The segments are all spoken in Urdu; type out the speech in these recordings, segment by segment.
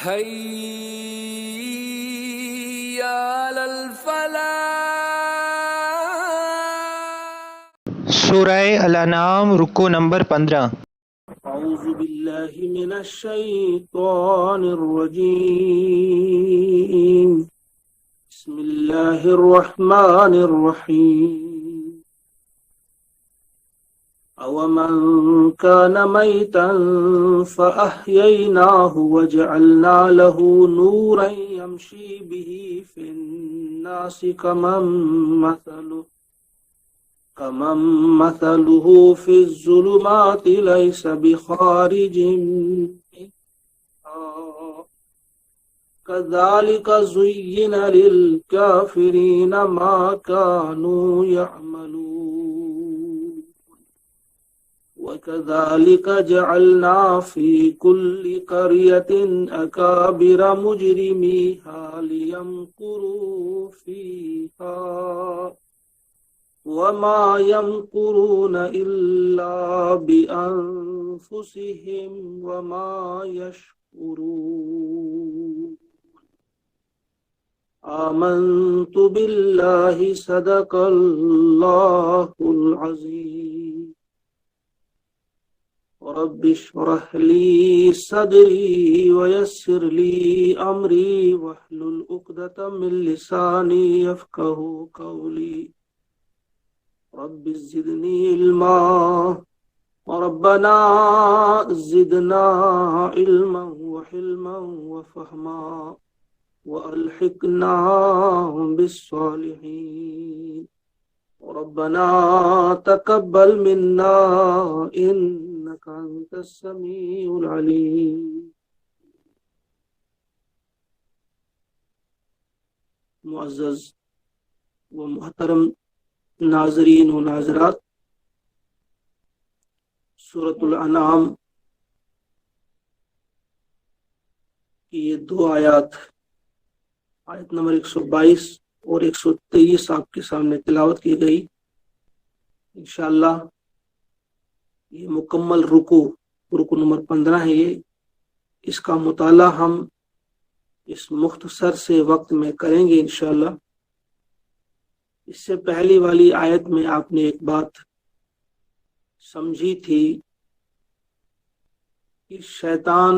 حي على الفلاح۔ سورہ الانعام رکو نمبر 15۔ اعوذ باللہ من الشیطان الرجیم، بسم اللہ الرحمن الرحیم۔ اومن كان ميتا فأحييناه وجعلنا له نورا يمشي به في الناس كمن مثله في الظلمات ليس بخارج منها كذلك زين للكافرين ما كانوا يعملون وكذلك جعلنا في كل قرية أكابر مجرميها ليمكروا فيها وما يمكرون إلا بأنفسهم وما يشعرون۔ آمنت بالله صدق الله العظيم۔ رب اشرح لي صدري ويسر لي أمري واحلل عقدة من لساني يفقهوا قولي۔ رب زدني علما وربنا زدنا علما وحلما وفهما وألحقنا بالصالحين۔ ربنا تقبل منا إنك أنت السميع العليم۔ معزز و محترم ناظرین و ناظرات، سورۃ الانعام کی یہ دو آیات نمبر 122 اور 123 آپ کے سامنے تلاوت کی گئی۔ انشاءاللہ یہ مکمل رکو نمبر 15 ہے۔ یہ اس کا مطالعہ ہم اس مختصر سے وقت میں کریں گے انشاءاللہ۔ اس سے پہلی والی آیت میں آپ نے ایک بات سمجھی تھی کہ شیطان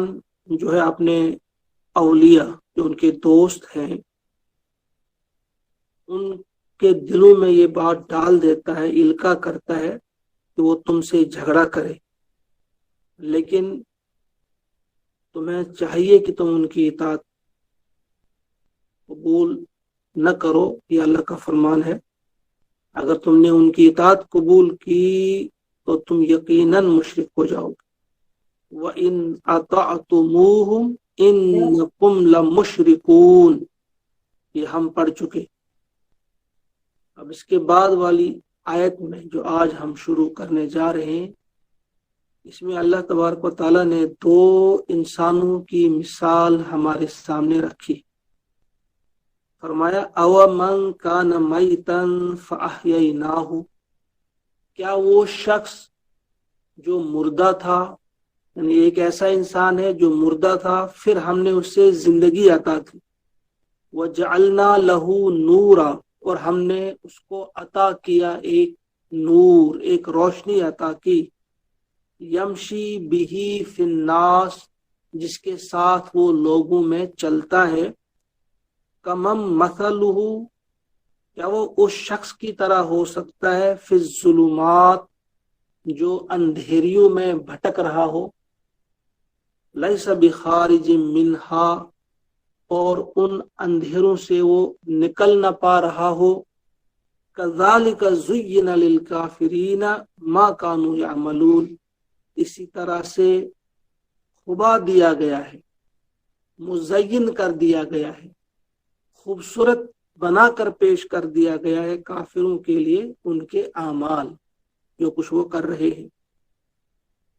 جو ہے اپنے اولیاء جو ان کے دوست ہیں ان کے دلوں میں یہ بات ڈال دیتا ہے، القاء کرتا ہے کہ وہ تم سے جھگڑا کرے، لیکن تمہیں چاہیے کہ تم ان کی اطاعت قبول نہ کرو۔ یہ اللہ کا فرمان ہے، اگر تم نے ان کی اطاعت قبول کی تو تم یقیناً مشرک ہو جاؤ گے۔ وَإِنْ أَطَعْتُمُوهُمْ إِنَّكُمْ لَمُشْرِكُونَ، یہ ہم پڑھ چکے۔ اب اس کے بعد والی آیت میں جو آج ہم شروع کرنے جا رہے ہیں، اس میں اللہ تبارک و تعالیٰ نے دو انسانوں کی مثال ہمارے سامنے رکھی۔ فرمایا اومن کان میتا فاحییناہ، کیا وہ شخص جو مردہ تھا، یعنی ایک ایسا انسان ہے جو مردہ تھا پھر ہم نے اسے زندگی عطا کی، وجعلنا لہ نورا، اور ہم نے اس کو عطا کیا ایک نور، ایک روشنی عطا کی، یمشی بہ فی الناس، جس کے ساتھ وہ لوگوں میں چلتا ہے، کمم مثلہ، کیا وہ اس شخص کی طرح ہو سکتا ہے، فی الظلمات، جو اندھیریوں میں بھٹک رہا ہو، لیس بخارج منہا، اور ان اندھیروں سے وہ نکل نہ پا رہا ہو، کذالک زین للکافرین ما کانوا یعملون، اسی طرح سے خبا دیا گیا ہے، مزین کر دیا گیا ہے، خوبصورت بنا کر پیش کر دیا گیا ہے کافروں کے لیے ان کے اعمال، جو کچھ وہ کر رہے ہیں۔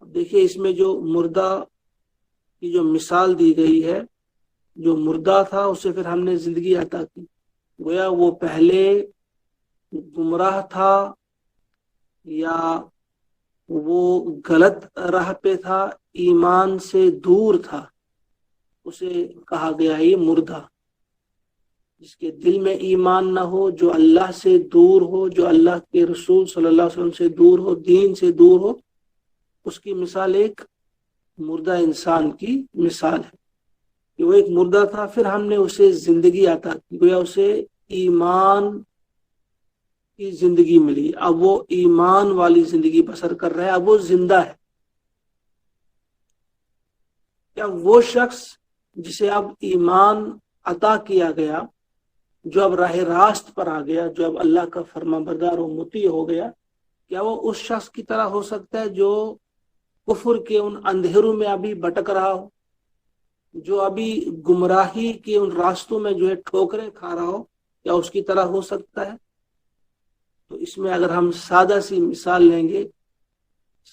اب دیکھیے اس میں جو مردہ کی جو مثال دی گئی ہے، جو مردہ تھا اسے پھر ہم نے زندگی عطا کی، گویا وہ پہلے گمراہ تھا یا وہ غلط راہ پہ تھا، ایمان سے دور تھا، اسے کہا گیا ہے یہ مردہ. جس کے دل میں ایمان نہ ہو، جو اللہ سے دور ہو، جو اللہ کے رسول صلی اللہ علیہ وسلم سے دور ہو، دین سے دور ہو، اس کی مثال ایک مردہ انسان کی مثال ہے کہ وہ ایک مردہ تھا، پھر ہم نے اسے زندگی عطا کی، گویا اسے ایمان کی زندگی ملی، اب وہ ایمان والی زندگی بسر کر رہا ہے، اب وہ زندہ ہے. کیا وہ شخص جسے اب ایمان عطا کیا گیا، جو اب راہ راست پر آ گیا، جو اب اللہ کا فرما بردار و مطیع ہو گیا، کیا وہ اس شخص کی طرح ہو سکتا ہے جو کفر کے ان اندھیروں میں ابھی بھٹک رہا ہو، جو ابھی گمراہی کے ان راستوں میں جو ہے ٹھوکریں کھا رہا ہو؟ کیا اس کی طرح ہو سکتا ہے؟ تو اس میں اگر ہم سادہ سی مثال لیں گے،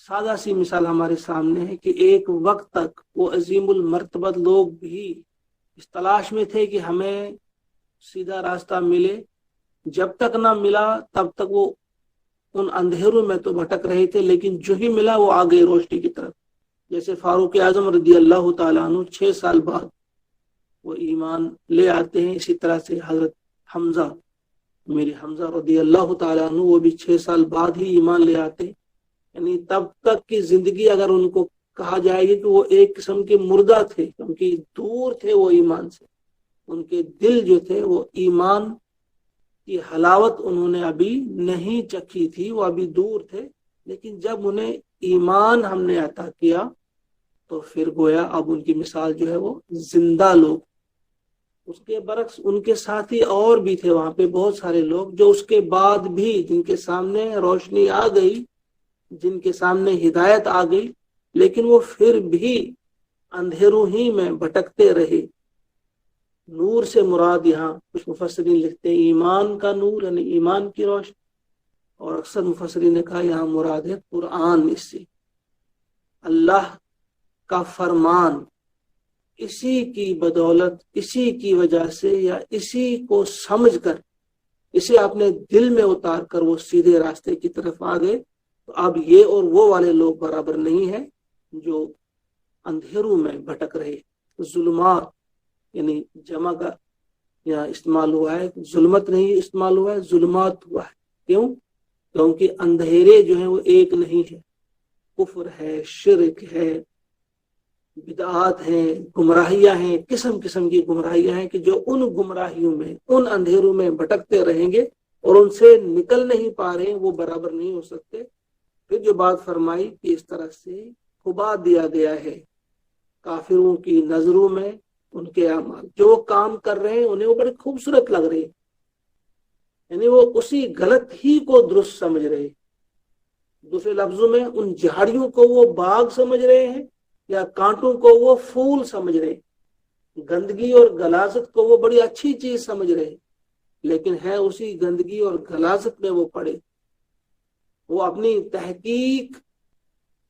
سادہ سی مثال ہمارے سامنے ہے کہ ایک وقت تک وہ عظیم المرتبت لوگ بھی اس تلاش میں تھے کہ ہمیں سیدھا راستہ ملے، جب تک نہ ملا تب تک وہ ان اندھیروں میں تو بھٹک رہے تھے، لیکن جو ہی ملا وہ آ گئے روشنی کی طرف. جیسے فاروق اعظم رضی اللہ تعالیٰ عنہ 6 سال بعد وہ ایمان لے آتے ہیں، اسی طرح سے حضرت حمزہ، میرے حمزہ رضی اللہ تعالیٰ عنہ، وہ بھی 6 سال بعد ہی ایمان لے آتے ہیں. یعنی تب تک کی زندگی اگر ان کو کہا جائے گی کہ وہ ایک قسم کے مردہ تھے، کیونکہ دور تھے وہ ایمان سے، ان کے دل جو تھے وہ ایمان کی حلاوت انہوں نے ابھی نہیں چکھی تھی، وہ ابھی دور تھے. لیکن جب انہیں ایمان ہم نے عطا کیا تو پھر گویا اب ان کی مثال جو ہے وہ زندہ لوگ. اس کے برعکس ان کے ساتھی اور بھی تھے وہاں پہ بہت سارے لوگ جو اس کے بعد بھی، جن کے سامنے روشنی آ گئی، جن کے سامنے ہدایت آ گئی، لیکن وہ پھر بھی اندھیروں ہی میں بھٹکتے رہے. نور سے مراد یہاں کچھ مفسرین لکھتے ہیں ایمان کا نور، یعنی ایمان کی روشنی، اور اکثر مفسرین نے کہا یہاں مراد ہے قرآن. اس سے اللہ کا فرمان، اسی کی بدولت، اسی کی وجہ سے، یا اسی کو سمجھ کر اسے اپنے دل میں اتار کر وہ سیدھے راستے کی طرف آ گئے. تو اب یہ اور وہ والے لوگ برابر نہیں ہیں جو اندھیروں میں بھٹک رہے. ظلمات یعنی جمع کا یہاں استعمال ہوا ہے، ظلمت نہیں استعمال ہوا ہے، ظلمات ہوا ہے. کیوں؟ کیونکہ اندھیرے جو ہیں وہ ایک نہیں ہے، کفر ہے، شرک ہے، بدعات ہیں، گمراہیاں ہیں، قسم قسم کی گمراہیاں ہیں کہ جو ان گمراہیوں میں، ان اندھیروں میں بھٹکتے رہیں گے اور ان سے نکل نہیں پا رہے ہیں، وہ برابر نہیں ہو سکتے. پھر جو بات فرمائی کہ اس طرح سے کھبا دیا گیا ہے کافروں کی نظروں میں ان کے اعمال، جو کام کر رہے ہیں انہیں وہ بڑے خوبصورت لگ رہے ہیں، یعنی وہ اسی غلط ہی کو درست سمجھ رہے ہیں. دوسرے لفظوں میں ان جھاڑیوں کو وہ باغ سمجھ رہے ہیں یا کانٹوں کو وہ پھول سمجھ رہے ہیں، گندگی اور غلاظت کو وہ بڑی اچھی چیز سمجھ رہے ہیں، لیکن ہے اسی گندگی اور غلاظت میں وہ پڑے. وہ اپنی تحقیق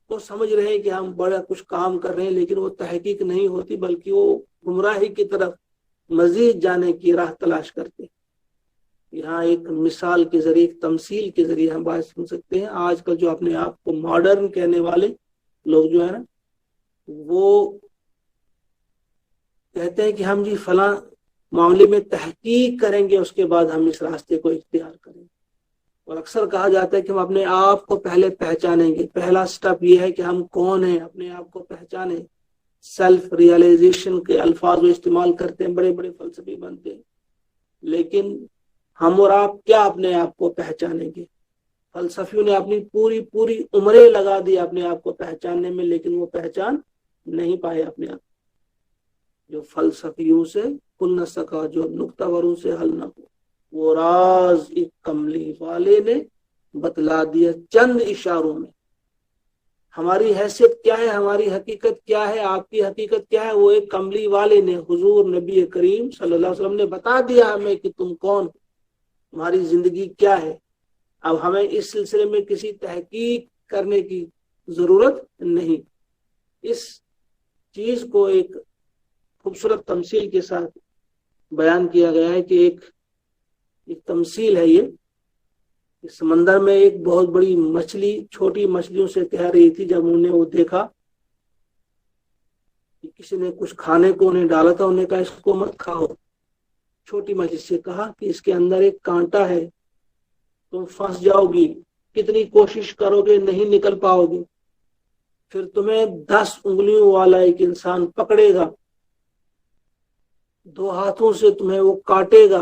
کو سمجھ رہے ہیں کہ ہم بڑا کچھ کام کر رہے ہیں، لیکن وہ تحقیق نہیں ہوتی، بلکہ وہ گمراہی کی طرف مزید جانے کی راہ تلاش کرتے. یہاں ایک مثال کے ذریعے، ایک تمثیل کے ذریعے ہم بات سن سکتے ہیں. آج کل جو اپنے آپ کو ماڈرن کہنے والے لوگ جو ہے نا، وہ کہتے ہیں کہ ہم جی فلاں معاملے میں تحقیق کریں گے، اس کے بعد ہم اس راستے کو اختیار کریں گے. اور اکثر کہا جاتا ہے کہ ہم اپنے آپ کو پہلے پہچانیں گے. پہلا سٹیپ یہ ہے کہ ہم کون ہیں، اپنے آپ کو پہچانیں. سیلف ریئلائزیشن کے الفاظ وہ استعمال کرتے ہیں، بڑے بڑے فلسفی بنتے ہیں، لیکن ہم اور آپ کیا اپنے آپ کو پہچانیں گے؟ فلسفیوں نے اپنی پوری عمریں لگا دی اپنے آپ کو پہچاننے میں، لیکن وہ پہچان نہیں پائے اپنے آپ. جو فلسفیوں سے کھل نہ سکا، جو نقطہ وروں سے حل نہ ہو، وہ راز ایک کملی والے نے بتلا دیا چند اشاروں میں. ہماری حیثیت کیا ہے، ہماری حقیقت کیا ہے، آپ کی حقیقت کیا ہے، وہ ایک کملی والے نے، حضور نبی کریم صلی اللہ علیہ وسلم نے بتا دیا ہمیں کہ تم کون، تمہاری زندگی کیا ہے. اب ہمیں اس سلسلے میں کسی تحقیق کرنے کی ضرورت نہیں. اس چیز کو ایک خوبصورت تمثیل کے ساتھ بیان کیا گیا ہے کہ ایک تمثیل ہے یہ. سمندر میں ایک بہت بڑی مچھلی چھوٹی مچھلیوں سے تیر رہی تھی. جب انہوں نے وہ دیکھا کسی نے کچھ کھانے کو انہیں ڈالا تھا, انہیں کہا اس کو مت کھاؤ. چھوٹی مچھلی سے کہا کہ اس کے اندر ایک کانٹا ہے, تم پھنس جاؤ گی, کتنی کوشش کرو گے نہیں نکل پاؤ گے. پھر تمہیں 10 انگلیوں والا ایک انسان پکڑے گا, 2 ہاتھوں سے تمہیں وہ کاٹے گا,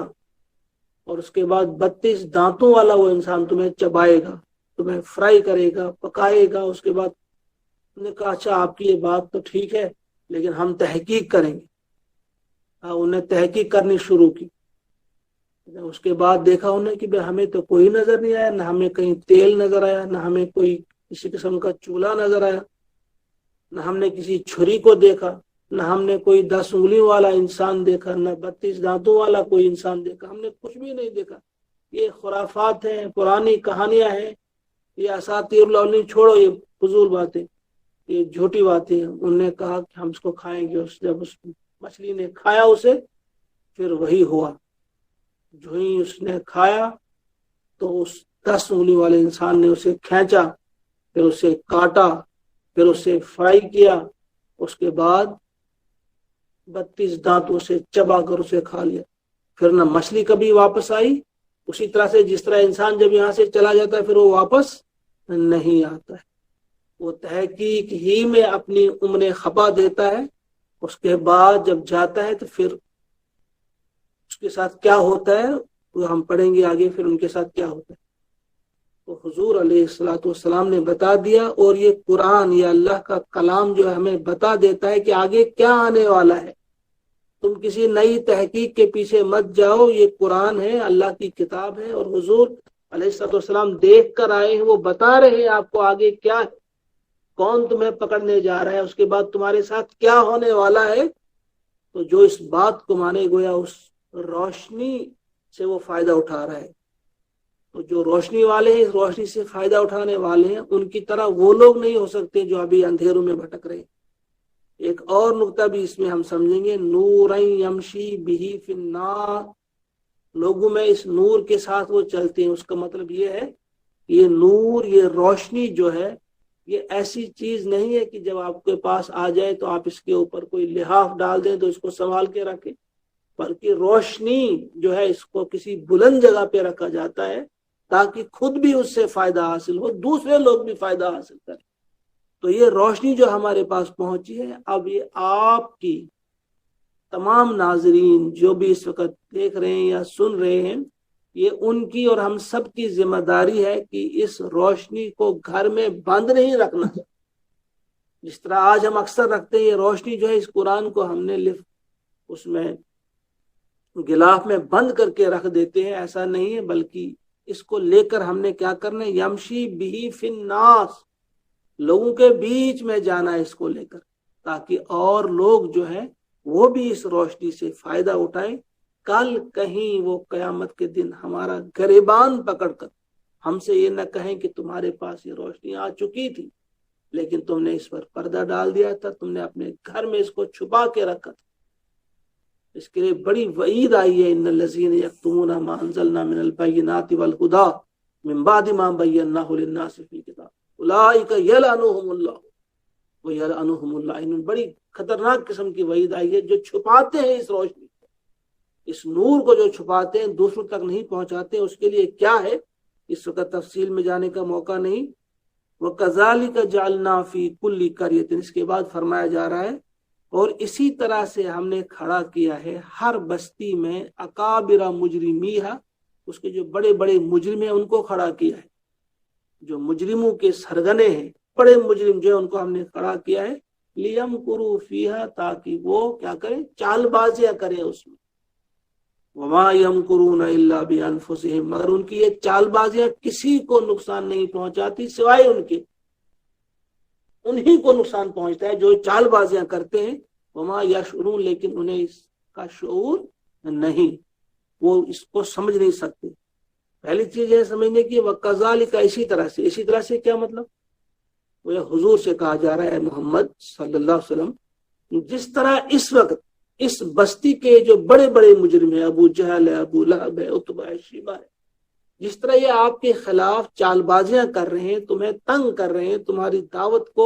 اور اس کے بعد 32 دانتوں والا وہ انسان تمہیں چبائے گا, تمہیں فرائی کرے گا, پکائے گا. اس کے بعد انہوں نے کہا اچھا آپ کی یہ بات تو ٹھیک ہے, لیکن ہم تحقیق کریں گے. انہیں تحقیق کرنی شروع کی. اس کے بعد دیکھا انہیں کہ ہمیں تو کوئی نظر نہیں آیا, نہ ہمیں کہیں تیل نظر آیا, نہ ہمیں کوئی کسی قسم کا چولہا نظر آیا, نہ ہم نے کسی چھری کو دیکھا, نہ ہم نے کوئی 10 انگلیوں والا انسان دیکھا, نہ 32 دانتوں والا کوئی انسان دیکھا. ہم نے کچھ بھی نہیں دیکھا. یہ خرافات ہیں, پرانی کہانیاں ہیں, یہ اساطیر الاولین, چھوڑو یہ فضول باتیں, یہ جھوٹی باتیں. انہوں نے کہا کہ ہم اس کو کھائیں گے. جب اس مچھلی نے کھایا اسے, پھر وہی ہوا. جو ہی اس نے کھایا تو اس 10 انگلی والے انسان نے اسے کھینچا, پھر اسے کاٹا, پھر اسے فرائی کیا, اس کے بعد 32 دانتوں سے چبا کر اسے کھا لیا. پھر نہ مچھلی کبھی واپس آئی. اسی طرح سے جس طرح انسان جب یہاں سے چلا جاتا ہے پھر وہ واپس نہیں آتا ہے. وہ تحقیق ہی میں اپنی عمریں کھپا دیتا ہے. اس کے بعد جب جاتا ہے تو پھر اس کے ساتھ کیا ہوتا ہے وہ ہم پڑھیں گے آگے. پھر ان کے ساتھ کیا ہوتا ہے تو حضور علیہ الصلوۃ والسلام نے بتا دیا. اور یہ قرآن, یہ اللہ کا کلام جو ہمیں بتا دیتا ہے کہ آگے کیا آنے والا ہے. تم کسی نئی تحقیق کے پیچھے مت جاؤ. یہ قرآن ہے, اللہ کی کتاب ہے, اور حضور علیہ الصلوۃ والسلام دیکھ کر آئے ہیں, وہ بتا رہے ہیں آپ کو آگے کیا ہے, کون تمہیں پکڑنے جا رہا ہے, اس کے بعد تمہارے ساتھ کیا ہونے والا ہے. تو جو اس بات کو مانے گویا اس روشنی سے وہ فائدہ اٹھا رہا ہے. تو جو روشنی والے ہیں, اس روشنی سے فائدہ اٹھانے والے ہیں, ان کی طرح وہ لوگ نہیں ہو سکتے جو ابھی اندھیروں میں بھٹک رہے ہیں. ایک اور نقطہ بھی اس میں ہم سمجھیں گے, نورًا یمشی بہ فی الناس, لوگوں میں اس نور کے ساتھ وہ چلتے ہیں. اس کا مطلب یہ ہے یہ نور, یہ روشنی جو ہے یہ ایسی چیز نہیں ہے کہ جب آپ کے پاس آ جائے تو آپ اس کے اوپر کوئی لحاف ڈال دیں تو اس کو سنبھال کے رکھیں, بلکہ روشنی جو ہے اس کو کسی بلند جگہ پہ رکھا جاتا ہے تاکہ خود بھی اس سے فائدہ حاصل ہو, دوسرے لوگ بھی فائدہ حاصل کریں. تو یہ روشنی جو ہمارے پاس پہنچی ہے, اب یہ آپ کی تمام ناظرین جو بھی اس وقت دیکھ رہے ہیں یا سن رہے ہیں, یہ ان کی اور ہم سب کی ذمہ داری ہے کہ اس روشنی کو گھر میں بند نہیں رکھنا. جس طرح آج ہم اکثر رکھتے ہیں, یہ روشنی جو ہے اس قرآن کو ہم نے اس میں غلاف میں بند کر کے رکھ دیتے ہیں, ایسا نہیں ہے, بلکہ اس کو لے کر ہم نے کیا کرنا ہے, یمشی بہ فی الناس, لوگوں کے بیچ میں جانا ہے اس کو لے کر, تاکہ اور لوگ جو ہے وہ بھی اس روشنی سے فائدہ اٹھائیں. کل کہیں وہ قیامت کے دن ہمارا گریبان پکڑ کر ہم سے یہ نہ کہیں کہ تمہارے پاس یہ روشنی آ چکی تھی لیکن تم نے اس پر پردہ ڈال دیا تھا, تم نے اپنے گھر میں اس کو چھپا کے رکھا تھا. اس کے لیے بڑی وعید آئی ہے, ان الذین یکتمون ما انزلنا من البینات والہدی من بعد ما بیناہ للناس فی الکتاب اولئک یلعنہم اللہ ویلعنہم اللعینون. بڑی خطرناک قسم کی وعید آئی ہے. جو چھپاتے ہیں اس روشنی, اس نور کو جو چھپاتے ہیں, دوسروں تک نہیں پہنچاتے, اس کے لیے کیا ہے اس وقت تفصیل میں جانے کا موقع نہیں. وَكَذَلِكَ جَعَلْنَا فِي كُلِّ قَرْيَةٍ, اس کے بعد فرمایا جا رہا ہے اور اسی طرح سے ہم نے کھڑا کیا ہے ہر بستی میں اکابر مجرمیہا, اس کے جو بڑے بڑے مجرم ہیں ان کو کھڑا کیا ہے. جو مجرموں کے سرگنے ہیں, بڑے مجرم جو ہیں, ان کو ہم نے کھڑا کیا ہے لِيَمْكُرُوا فِيهَا, تاکہ وہ کیا کریں, چال بازیاں کریں اس میں. وَمَا يَمْكُرُونَ إِلَّا بِأَنفُسِهِمْ, مگر ان کی یہ چال بازیاں کسی کو نقصان نہیں پہنچاتی سوائے ان کے, انہی کو نقصان پہنچتا ہے جو چال بازیاں کرتے ہیں. وما یشعرون, لیکن انہیں اس کا شعور نہیں, وہ اس کو سمجھ نہیں سکتے. پہلی چیز ہے سمجھنے کی, وَكَذَلِكَ, اسی طرح سے کیا مطلب, وہ حضور سے کہا جا رہا ہے محمد صلی اللہ علیہ وسلم, جس طرح اس وقت اس بستی کے جو بڑے بڑے مجرم ہیں, ابو جہل ہے, ابو لہب ہے, عتبہ ہے, شیبہ ہے, جس طرح یہ آپ کے خلاف چال بازیاں کر رہے ہیں, تمہیں تنگ کر رہے ہیں, تمہاری دعوت کو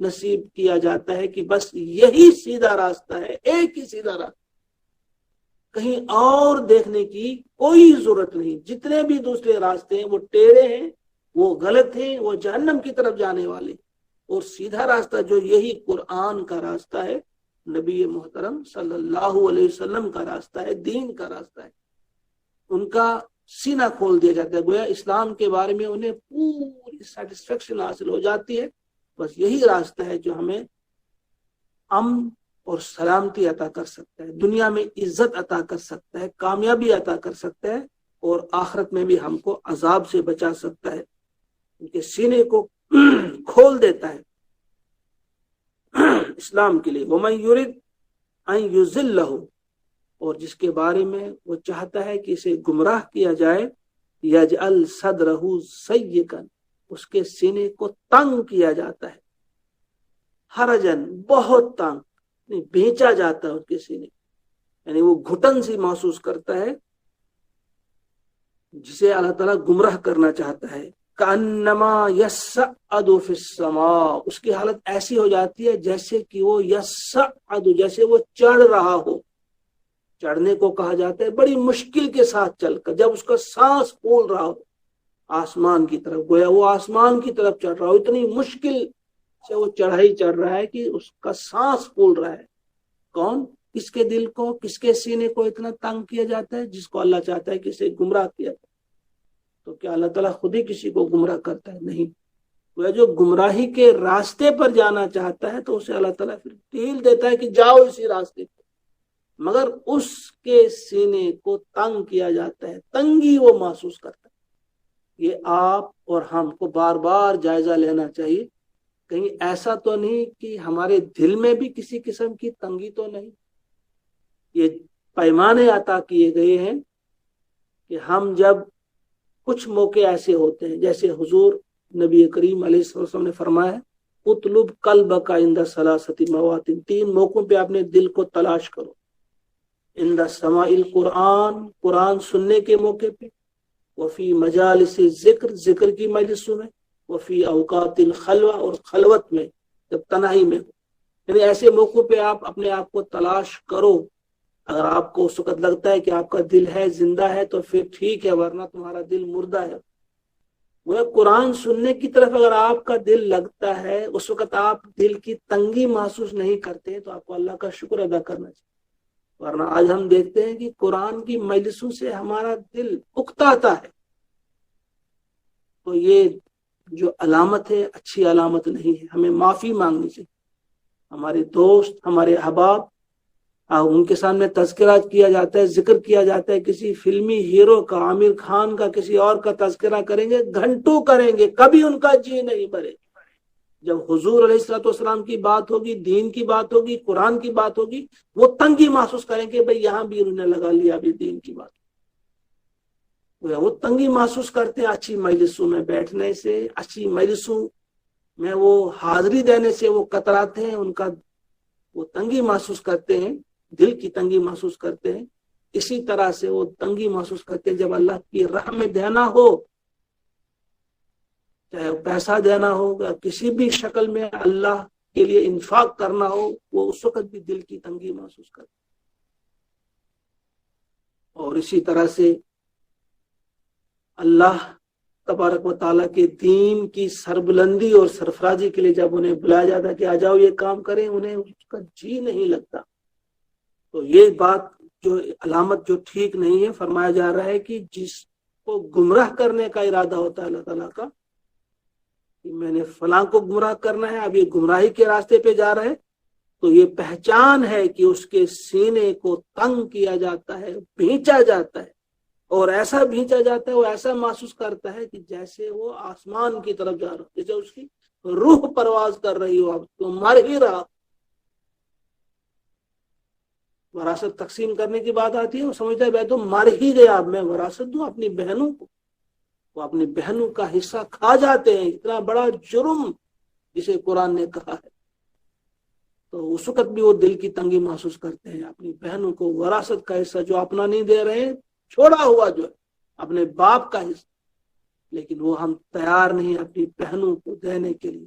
نصیب کیا جاتا ہے کہ بس یہی سیدھا راستہ ہے، ایک ہی سیدھا راستہ، کہیں اور دیکھنے کی کوئی ضرورت نہیں، جتنے بھی دوسرے راستے ہیں وہ ٹیڑھے ہیں، وہ غلط ہیں، وہ جہنم کی طرف جانے والے، اور سیدھا راستہ جو یہی قرآن کا راستہ ہے، نبی محترم صلی اللہ علیہ وسلم کا راستہ ہے، دین کا راستہ ہے، ان کا سینہ کھول دیا جاتا ہے، گویا اسلام کے بارے میں انہیں پوری سیٹسفیکشن حاصل ہو جاتی ہے، بس یہی راستہ ہے جو ہمیں امن اور سلامتی عطا کر سکتا ہے، دنیا میں عزت عطا کر سکتا ہے، کامیابی عطا کر سکتا ہے، اور آخرت میں بھی ہم کو عذاب سے بچا سکتا ہے، ان کے سینے کو کھول دیتا ہے اسلام کے لیے۔ وَمَن يُرِدْ أَن يُضِلَّهُ، اور جس کے بارے میں وہ چاہتا ہے کہ اسے گمراہ کیا جائے، يَجْعَلْ صَدْرَهُ ضَيِّقًا، اس کے سینے کو تنگ کیا جاتا ہے، حرجن، بہت تنگ، بھیجا جاتا ہے اس کے سینے، یعنی وہ گھٹن سی محسوس کرتا ہے، جسے اللہ تعالیٰ گمراہ کرنا چاہتا ہے۔ کأنما یصعد فی السماء، اس کی حالت ایسی ہو جاتی ہے جیسے کہ وہ یصعد، جیسے وہ چڑھ رہا ہو، چڑھنے کو کہا جاتا ہے بڑی مشکل کے ساتھ چل کر، جب اس کا سانس پھول رہا ہو آسمان کی طرف، گویا وہ آسمان کی طرف چڑھ رہا ہو، اتنی مشکل سے وہ چڑھائی چڑھ رہا ہے کہ اس کا سانس پھول رہا ہے۔ کون؟ کس کے دل کو، کس کے سینے کو اتنا تنگ کیا جاتا ہے؟ جس کو اللہ چاہتا ہے کہ اسے گمراہ کیا جائے۔ تو کیا اللہ تعالیٰ خود ہی کسی کو گمراہ کرتا ہے؟ نہیں، وہ جو گمراہی کے راستے پر جانا چاہتا ہے تو اسے اللہ تعالیٰ پھر ڈھیل دیتا ہے کہ جاؤ اسی راستے پر، مگر اس کے سینے کو تنگ کیا جاتا ہے، تنگی وہ محسوس کرتا ہے۔ یہ آپ اور ہم کو بار بار جائزہ لینا چاہیے، کہیں ایسا تو نہیں کہ ہمارے دل میں بھی کسی قسم کی تنگی تو نہیں۔ یہ پیمانے عطا کیے گئے ہیں کہ ہم جب کچھ موقع ایسے ہوتے ہیں، جیسے حضور نبی کریم علیہ السلام نے فرمایا، اطلب قلبک عند ثلاثۃ مواطن، 3 موقعوں پہ اپنے دل کو تلاش کرو، عند سماع القرآن، قرآن سننے کے موقع پہ، وفی مجالس ذکر، ذکر کی مجلسوں میں، وفی اوقات الخلوہ، اور خلوت میں جب تنہائی میں ہو، یعنی ایسے موقعوں پہ آپ اپنے آپ کو تلاش کرو۔ اگر آپ کو اس وقت لگتا ہے کہ آپ کا دل ہے، زندہ ہے، تو پھر ٹھیک ہے، ورنہ تمہارا دل مردہ ہے۔ وہ قرآن سننے کی طرف اگر آپ کا دل لگتا ہے، اس وقت آپ دل کی تنگی محسوس نہیں کرتے، تو آپ کو اللہ کا شکر ادا کرنا چاہیے، ورنہ آج ہم دیکھتے ہیں کہ قرآن کی مجلسوں سے ہمارا دل اکتاتا ہے، تو یہ جو علامت ہے اچھی علامت نہیں ہے، ہمیں معافی مانگنی چاہیے۔ ہمارے دوست، ہمارے احباب، ان کے سامنے تذکرہ کیا جاتا ہے، ذکر کیا جاتا ہے، کسی فلمی ہیرو کا، عامر خان کا، کسی اور کا تذکرہ کریں گے، گھنٹوں کریں گے، کبھی ان کا جی نہیں بھرے۔ جب حضور علیہ الصلوۃ والسلام کی بات ہوگی، دین کی بات ہوگی، قرآن کی بات ہوگی، وہ تنگی محسوس کریں گے، بھئی یہاں بھی انہوں نے لگا لیا ابھی دین کی بات، وہ تنگی محسوس کرتے ہیں اچھی مجلسوں میں بیٹھنے سے، اچھی مجلسوں میں وہ حاضری دینے سے وہ کتراتے ہیں، ان کا وہ تنگی محسوس کرتے ہیں، دل کی تنگی محسوس کرتے ہیں۔ اسی طرح سے وہ تنگی محسوس کرتے ہیں جب اللہ کی راہ میں دینا ہو، چاہے پیسہ دینا ہو یا کسی بھی شکل میں اللہ کے لیے انفاق کرنا ہو، وہ اس وقت بھی دل کی تنگی محسوس کرتے ہیں۔ اور اسی طرح سے اللہ تبارک و تعالیٰ کے دین کی سربلندی اور سرفرازی کے لیے جب انہیں بلایا جاتا ہے کہ آ جاؤ یہ کام کریں، انہیں اس کا جی نہیں لگتا۔ تو یہ بات جو علامت جو ٹھیک نہیں ہے، فرمایا جا رہا ہے کہ جس کو گمراہ کرنے کا ارادہ ہوتا ہے اللہ تعالیٰ کا، کہ میں نے فلاں کو گمراہ کرنا ہے، اب یہ گمراہی کے راستے پہ جا رہے، تو یہ پہچان ہے کہ اس کے سینے کو تنگ کیا جاتا ہے، بھینچا جاتا ہے، اور ایسا بھینچا جاتا ہے، وہ ایسا محسوس کرتا ہے کہ جیسے وہ آسمان کی طرف جا رہا، جیسے اس کی روح پرواز کر رہی ہو، اب تو مر ہی رہا۔ وراثت تقسیم کرنے کی بات آتی ہے، وہ سمجھتا ہے میں تو مر ہی گیا، اب میں وراثت دوں اپنی بہنوں کو، وہ اپنی بہنوں کا حصہ کھا جاتے ہیں، اتنا بڑا جرم جسے قرآن نے کہا ہے۔ تو اس وقت بھی وہ دل کی تنگی محسوس کرتے ہیں، اپنی بہنوں کو وراثت کا حصہ جو اپنا نہیں دے رہے ہیں، چھوڑا ہوا جو ہے اپنے باپ کا حصہ، لیکن وہ ہم تیار نہیں اپنی بہنوں کو دینے کے لیے۔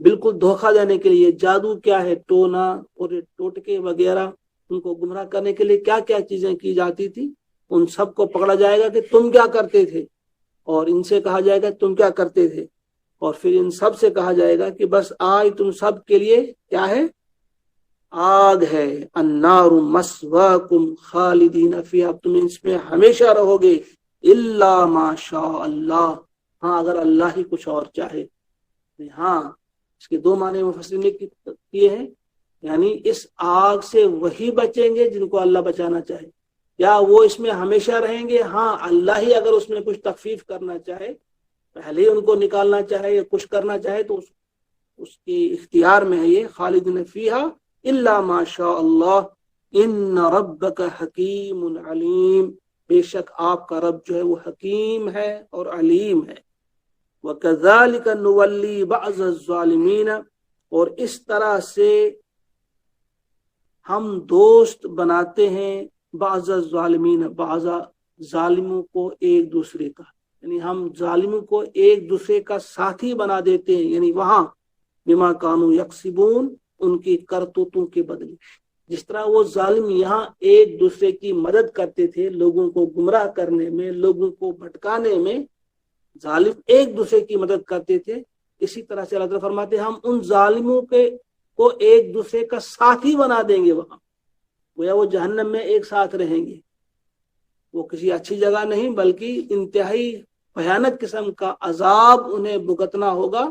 بالکل دھوکہ دینے کے لیے. جادو کیا ہے, ٹونا اور ٹوٹکے وغیرہ, ان کو گمراہ کرنے کے لیے کیا کیا چیزیں کی جاتی تھی, ان سب کو پکڑا جائے گا کہ تم کیا کرتے تھے, اور ان سے کہا جائے گا تم کیا کرتے تھے, اور پھر ان سب سے کہا جائے گا کہ بس آج تم سب کے لیے کیا ہے, آگ ہے, النار مسواکم خالدین فیہا, تم اس میں ہمیشہ رہو گے, الا ما شاء اللہ, ہاں اگر اللہ ہی کچھ اور چاہے. ہاں اس کے دو معنی مفسرین نے کیے ہیں, یعنی اس آگ سے وہی بچیں گے جن کو اللہ بچانا چاہے, یا وہ اس میں ہمیشہ رہیں گے, ہاں اللہ ہی اگر اس میں کچھ تخفیف کرنا چاہے, پہلے ہی ان کو نکالنا چاہے یا کچھ کرنا چاہے تو اس کی اختیار میں ہے یہ, خالدین فیہا الا ما شاء اللہ ان ربک حکیم علیم, بے شک آپ کا رب جو ہے وہ حکیم ہے اور علیم ہے. وَكَذَلِكَ نُوَلِّي بَعْضَ الظَّالِمِينَ, اور اس طرح سے ہم دوست بناتے ہیں بعض الظالمین, بعض ظالموں کو ایک دوسرے کا, یعنی ہم ظالموں کو ایک دوسرے کا ساتھی بنا دیتے ہیں, یعنی وہاں بما کانوا یکسبون, ان کی کرتوتوں کے بدلے. جس طرح وہ ظالم یہاں ایک دوسرے کی مدد کرتے تھے لوگوں کو گمراہ کرنے میں, لوگوں کو بھٹکانے میں, ظالم ایک دوسرے کی مدد کرتے تھے, اسی طرح سے اللہ تعالیٰ فرماتے ہیں ہم ان ظالموں کو ایک دوسرے کا ساتھی بنا دیں گے, وہاں گویا وہ جہنم میں ایک ساتھ رہیں گے, وہ کسی اچھی جگہ نہیں بلکہ انتہائی بھیانک قسم کا عذاب انہیں بھگتنا ہوگا,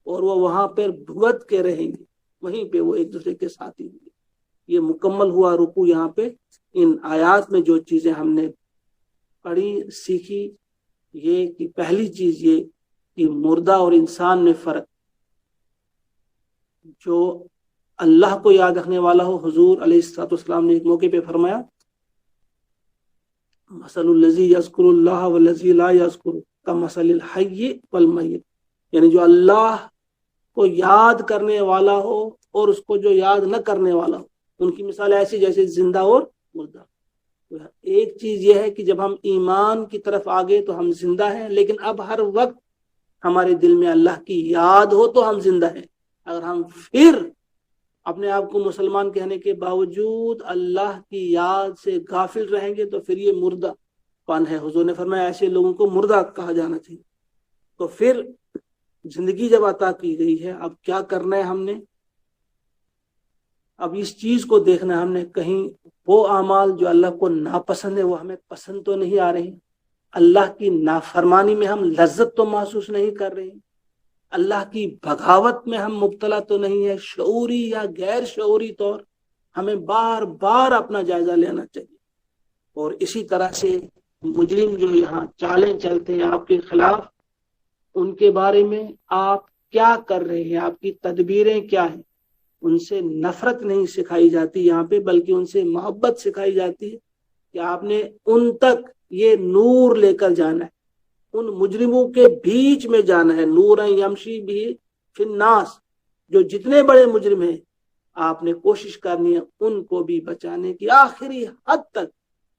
اور وہ وہاں پر بھگت کے رہیں گے, وہیں پہ وہ ایک دوسرے کے ساتھی ہوں گے. یہ مکمل ہوا رکوع. یہاں پہ ان آیات میں جو چیزیں ہم نے پڑھی سیکھی, یہ کہ پہلی چیز یہ کہ مردہ اور انسان میں فرق. جو اللہ کو یاد رکھنے والا ہو, حضور علیہ الصلوۃ والسلام نے ایک موقع پہ فرمایا مثل الذی یذکر اللہ والذی لا یذکر کمثل الحی والمیت, یعنی جو اللہ کو یاد کرنے والا ہو اور اس کو جو یاد نہ کرنے والا ہو, ان کی مثال ایسی جیسے زندہ اور مردہ. ایک چیز یہ ہے کہ جب ہم ایمان کی طرف آگے تو ہم زندہ ہیں, لیکن اب ہر وقت ہمارے دل میں اللہ کی یاد ہو تو ہم زندہ ہیں. اگر ہم پھر اپنے آپ کو مسلمان کہنے کے باوجود اللہ کی یاد سے غافل رہیں گے تو پھر یہ مردہ پن ہے. حضور نے فرمایا ایسے لوگوں کو مردہ کہا جانا چاہیے. تو پھر زندگی جب عطا کی گئی ہے, اب کیا کرنا ہے ہم نے, اب اس چیز کو دیکھنا ہے ہم نے, کہیں وہ اعمال جو اللہ کو ناپسند ہے وہ ہمیں پسند تو نہیں آ رہے, اللہ کی نافرمانی میں ہم لذت تو محسوس نہیں کر رہے, اللہ کی بغاوت میں ہم مبتلا تو نہیں ہے, شعوری یا غیر شعوری طور ہمیں بار بار اپنا جائزہ لینا چاہیے. اور اسی طرح سے مجرم جو یہاں چالیں چلتے ہیں آپ کے خلاف, ان کے بارے میں آپ کیا کر رہے ہیں, آپ کی تدبیریں کیا ہیں, ان سے نفرت نہیں سکھائی جاتی یہاں پہ, بلکہ ان سے محبت سکھائی جاتی ہے کہ آپ نے ان تک یہ نور لے کر جانا ہے, ان مجرموں کے بیچ میں جانا ہے. نور یمشی بھی فی الناس, جو جتنے بڑے مجرم ہیں آپ نے کوشش کرنی ہے ان کو بھی بچانے کی, آخری حد تک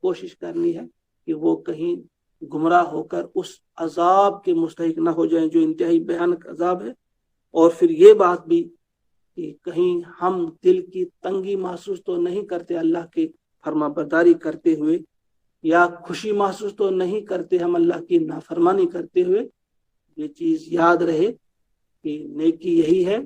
کوشش کرنی ہے کہ وہ کہیں گمراہ ہو کر اس عذاب کے مستحق نہ ہو جائیں جو انتہائی بھیانک عذاب ہے. اور پھر یہ بات بھی کہ کہیں ہم دل کی تنگی محسوس تو نہیں کرتے اللہ کے فرما برداری کرتے ہوئے, یا خوشی محسوس تو نہیں کرتے ہم اللہ کی نافرمانی کرتے ہوئے. یہ چیز یاد رہے کہ نیکی یہی ہے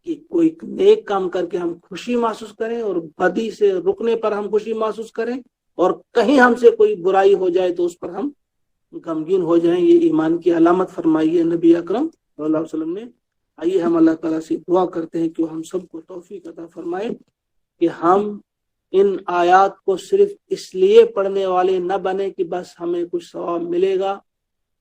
کہ کوئی نیک کام کر کے ہم خوشی محسوس کریں, اور بدی سے رکنے پر ہم خوشی محسوس کریں, اور کہیں ہم سے کوئی برائی ہو جائے تو اس پر ہم غمگین ہو جائیں. یہ ایمان کی علامت فرمائی ہے نبی اکرم صلی اللہ علیہ وسلم نے. آئیے ہم اللہ تعالیٰ سے دعا کرتے ہیں کہ ہم سب کو توفیق عطا فرمائے کہ ہم ان آیات کو صرف اس لیے پڑھنے والے نہ بنے کہ بس ہمیں کچھ ثواب ملے گا,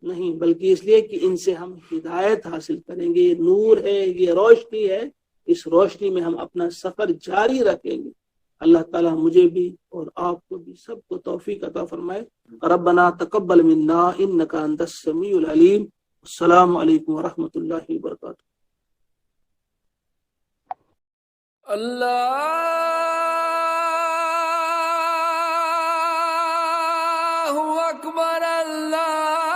نہیں, بلکہ اس لیے کہ ان سے ہم ہدایت حاصل کریں گے. یہ نور ہے, یہ روشنی ہے, اس روشنی میں ہم اپنا سفر جاری رکھیں گے. اللہ تعالیٰ مجھے بھی اور آپ کو بھی سب کو توفیق عطا فرمائے. ربنا تقبل منا انک انت السمیع العلیم. السلام علیکم ورحمۃ اللہ وبرکاتہ. اللہ اکبر اللہ